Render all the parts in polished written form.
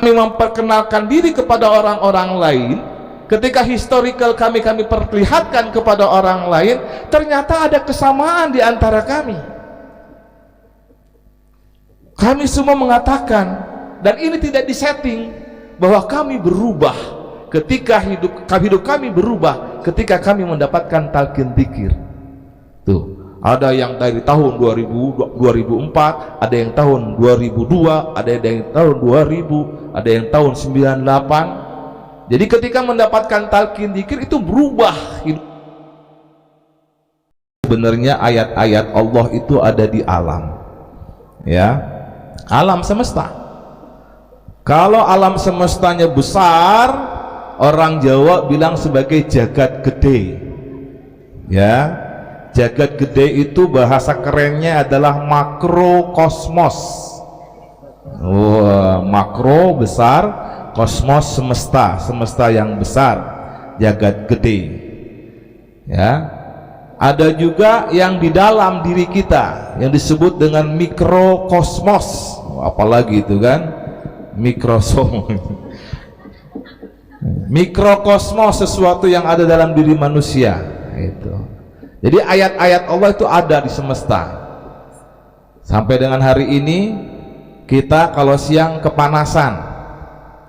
kami memperkenalkan diri kepada orang-orang lain, ketika historical kami perlihatkan kepada orang lain, ternyata ada kesamaan di antara kami. Kami semua mengatakan, dan ini tidak disetting, bahwa kami berubah ketika hidup kami berubah ketika kami mendapatkan talqin dzikir. Tuh, ada yang dari tahun 2004, ada yang tahun 2002, ada yang tahun 2000, ada yang tahun 98. Jadi ketika mendapatkan talqin dzikir itu berubah hidup. Sebenarnya ayat-ayat Allah itu ada di alam, ya, alam semesta. Kalau alam semestanya besar, orang Jawa bilang sebagai jagat gede, ya. Jagat gede itu bahasa kerennya adalah makrokosmos. Makro besar, kosmos semesta yang besar, jagat gede, ya. Ada juga yang di dalam diri kita yang disebut dengan mikrokosmos, apalagi itu kan mikrosom. Mikrokosmos, sesuatu yang ada dalam diri manusia itu. Jadi ayat-ayat Allah itu ada di semesta. Sampai dengan hari ini kita kalau siang kepanasan,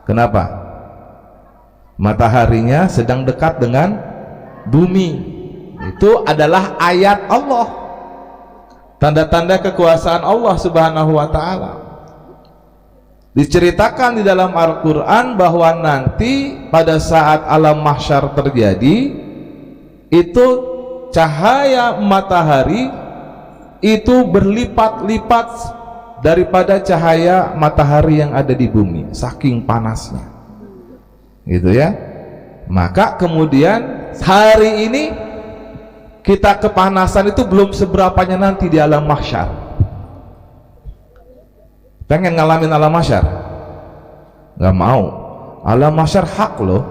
kenapa? Mataharinya sedang dekat dengan bumi. Itu adalah ayat Allah, tanda-tanda kekuasaan Allah Subhanahu wa ta'ala. Diceritakan di dalam Al-Quran bahwa nanti pada saat alam mahsyar terjadi, itu cahaya matahari itu berlipat-lipat daripada cahaya matahari yang ada di bumi, saking panasnya, gitu ya. Maka kemudian hari ini kita kepanasan itu belum seberapanya nanti di alam mahsyar. Pengen ngalamin alam mahsyar? Nggak mau. Alam mahsyar hak loh,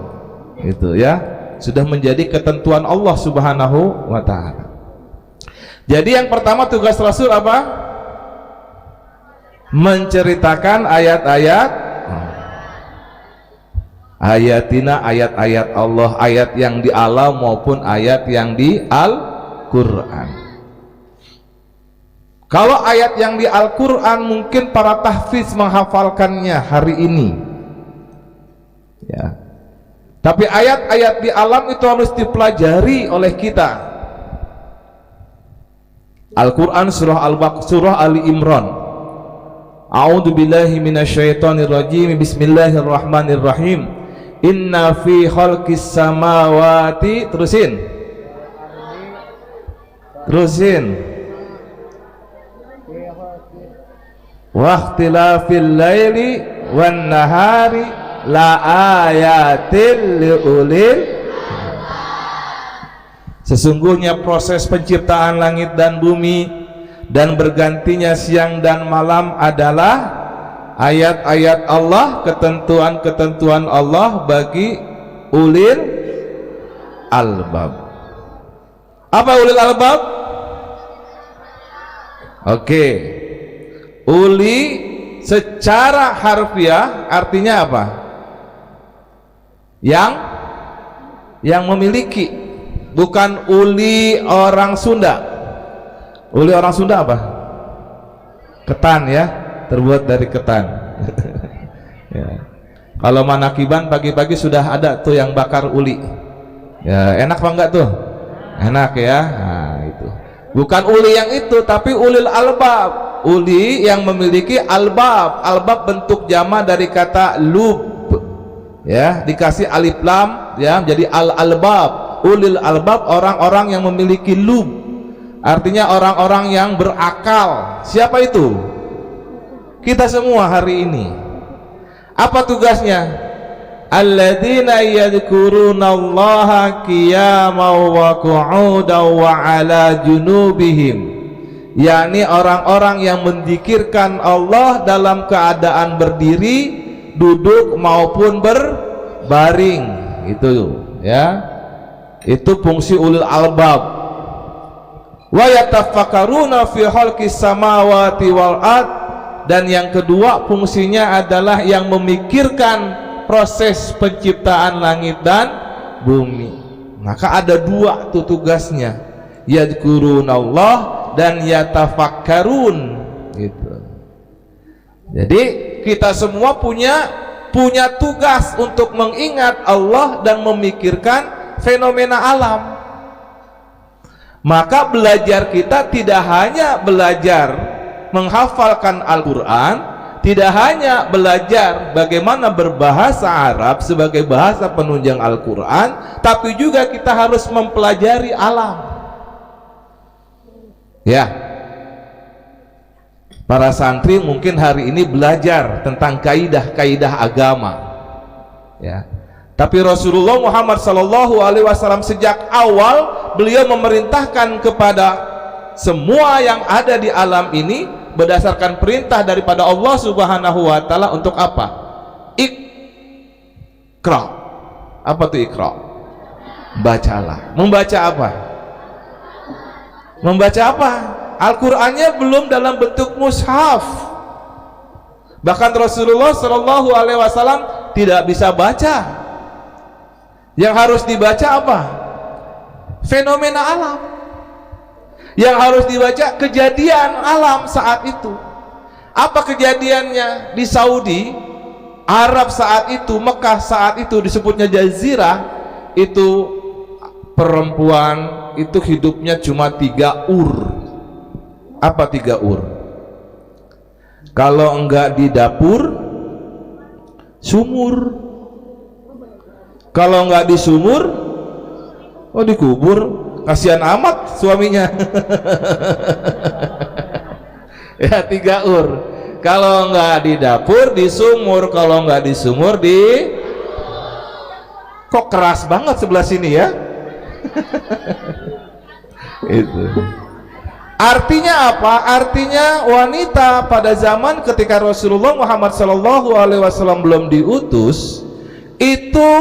itu ya, sudah menjadi ketentuan Allah Subhanahu wa ta'ala. Jadi yang pertama tugas Rasul apa? Menceritakan ayat-ayat ayatina, ayat-ayat Allah, ayat yang di alam maupun ayat yang di Al-Quran. Kalau ayat yang di Al-Quran mungkin para tahfiz menghafalkannya hari ini, ya. Tapi ayat-ayat di alam itu harus dipelajari oleh kita. Al-Quran surah Ali Imran. A'udzubillahi minasyaitonirrajim. Bismillahirrahmanirrahim. Inna fi khalqis samawati, terusin waqtilafil laili wan nahari la ayatil liulil. Sesungguhnya proses penciptaan langit dan bumi dan bergantinya siang dan malam adalah ayat-ayat Allah, ketentuan-ketentuan Allah bagi ulil albab. Apa ulil albab? Oke. Uli secara harfiah artinya apa? Yang memiliki, bukan uli orang Sunda. Uli orang Sunda apa? Ketan ya, terbuat dari ketan. Ya. Kalau manakiban pagi-pagi sudah ada tuh yang bakar uli. Ya, enak apa enggak tuh? Enak ya. Nah, itu. Bukan uli yang itu, tapi ulil albab. Uli yang memiliki albab. Albab bentuk jama dari kata lub. Ya, dikasih alif lam ya, jadi al-albab. Ulil albab, orang-orang yang memiliki lub, artinya orang-orang yang berakal. Siapa itu? Kita semua hari ini. Apa tugasnya? Alladzina yadhkurunallaha qiyaman wa qu'udan wa ala junubihim, yakni orang-orang yang menzikirkan Allah dalam keadaan berdiri, duduk maupun berbaring. Itu ya, itu fungsi ulil albab. Wa yatafakkaruna fi khalqis samawati wal ard, dan yang kedua fungsinya adalah yang memikirkan proses penciptaan langit dan bumi. Maka ada dua tuh tugasnya, yadhkurunallah dan yatafakkarun gitu. Jadi kita semua punya tugas untuk mengingat Allah dan memikirkan fenomena alam. Maka belajar kita tidak hanya belajar menghafalkan Al-Quran, tidak hanya belajar bagaimana berbahasa Arab sebagai bahasa penunjang Al-Quran, tapi juga kita harus mempelajari alam. Ya, para santri mungkin hari ini belajar tentang kaidah-kaidah agama, ya. Tapi Rasulullah Muhammad SAW sejak awal beliau memerintahkan kepada semua yang ada di alam ini berdasarkan perintah daripada Allah Subhanahu wa taala untuk apa? Iqra. Apa tuh Iqra? Bacalah. Membaca apa? Membaca apa? Al-Qur'annya belum dalam bentuk mushaf. Bahkan Rasulullah SAW tidak bisa baca. Yang harus dibaca apa? Fenomena alam. Yang harus dibaca kejadian alam saat itu. Apa kejadiannya di Saudi Arab saat itu, Mekah saat itu disebutnya jazirah, itu perempuan itu hidupnya cuma 3 ur. Apa 3 ur? Kalau enggak di dapur, sumur. Kalau enggak di sumur, oh dikubur. Kasihan amat suaminya. Ya 3 ur. Kalau enggak di dapur, di sumur. Kalau enggak di sumur, di... Kok keras banget sebelah sini ya. Itu. Artinya apa? Artinya wanita pada zaman ketika Rasulullah Muhammad SAW belum diutus, itu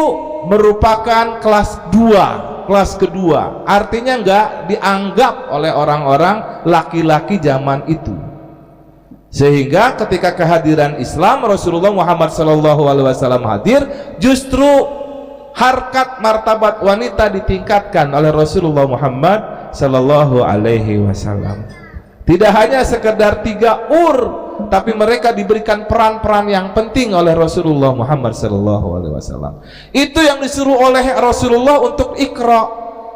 merupakan kelas 2, kelas kedua. Artinya enggak dianggap oleh orang-orang laki-laki zaman itu. Sehingga ketika kehadiran Islam, Rasulullah Muhammad SAW hadir, justru harkat martabat wanita ditingkatkan oleh Rasulullah Muhammad SAW. Tidak hanya sekedar 3 ur, tapi mereka diberikan peran-peran yang penting oleh Rasulullah Muhammad SAW. Itu yang disuruh oleh Rasulullah untuk Iqra.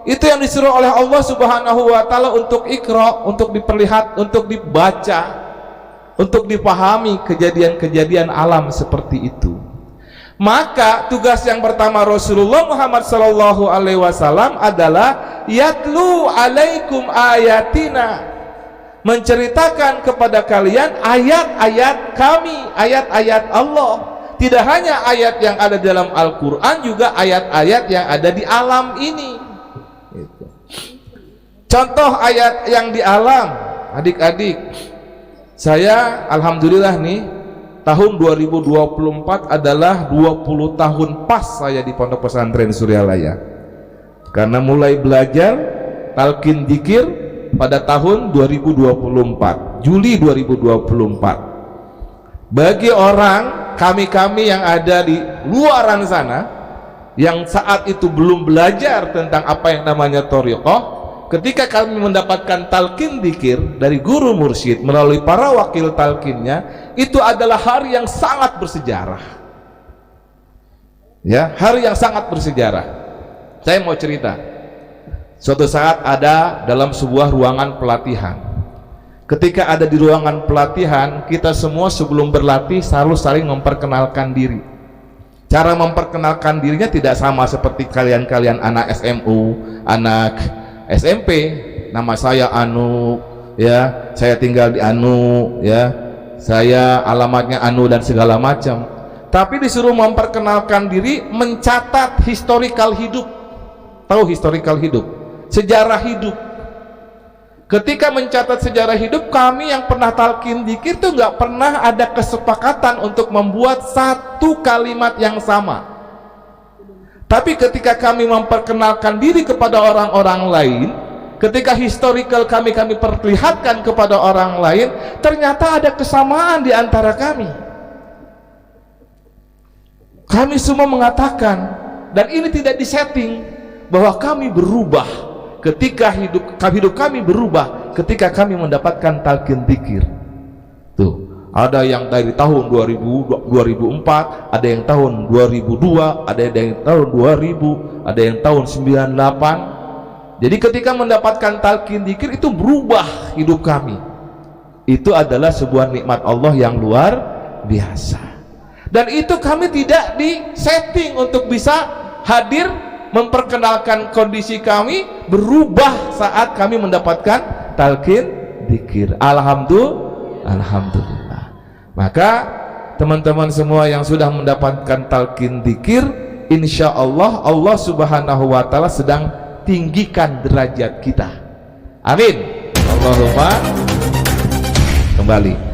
Itu yang disuruh oleh Allah Subhanahu wa taala untuk Iqra, untuk diperlihat, untuk dibaca, untuk dipahami kejadian-kejadian alam seperti itu. Maka tugas yang pertama Rasulullah Muhammad SAW adalah yatlu alaikum ayatina, menceritakan kepada kalian ayat-ayat kami, ayat-ayat Allah. Tidak hanya ayat yang ada dalam Al-Quran, juga ayat-ayat yang ada di alam ini. Contoh ayat yang di alam, adik-adik, saya alhamdulillah nih, tahun 2024 adalah 20 tahun pas saya di Pondok Pesantren Suryalaya. Karena mulai belajar talqin dzikir pada tahun 2024, Juli 2024. Bagi orang kami-kami yang ada di luaran sana, yang saat itu belum belajar tentang apa yang namanya thariqah, ketika kami mendapatkan talqin dzikir dari guru mursyid melalui para wakil talqinnya, itu adalah hari yang sangat bersejarah. Ya, hari yang sangat bersejarah. Saya mau cerita. Suatu saat ada dalam sebuah ruangan pelatihan. Ketika ada di ruangan pelatihan, kita semua sebelum berlatih selalu saling memperkenalkan diri. Cara memperkenalkan dirinya tidak sama seperti kalian-kalian anak SMU, anak SMP. Nama saya Anu, ya, saya tinggal di Anu, ya, saya alamatnya Anu dan segala macam. Tapi disuruh memperkenalkan diri, mencatat historical hidup. Tahu historical hidup? Sejarah hidup. Ketika mencatat sejarah hidup, kami yang pernah talqin dzikir itu nggak pernah ada kesepakatan untuk membuat satu kalimat yang sama. Tapi ketika kami memperkenalkan diri kepada orang-orang lain, ketika historical kami perlihatkan kepada orang lain, ternyata ada kesamaan di antara kami. Kami semua mengatakan, dan ini tidak disetting, bahwa kami berubah ketika hidup kami berubah ketika kami mendapatkan talqin dzikir. Tuh, ada yang dari tahun 2004, ada yang tahun 2002, ada yang tahun 2000, ada yang tahun 98. Jadi ketika mendapatkan talqin dzikir itu berubah hidup kami. Itu adalah sebuah nikmat Allah yang luar biasa. Dan itu kami tidak disetting untuk bisa hadir memperkenalkan kondisi kami berubah saat kami mendapatkan talqin dzikir. Alhamdulillah. Maka teman-teman semua yang sudah mendapatkan talqin dzikir, insya Allah Allah Subhanahu wa Ta'ala sedang tinggikan derajat kita. Amin. Allahumma. Kembali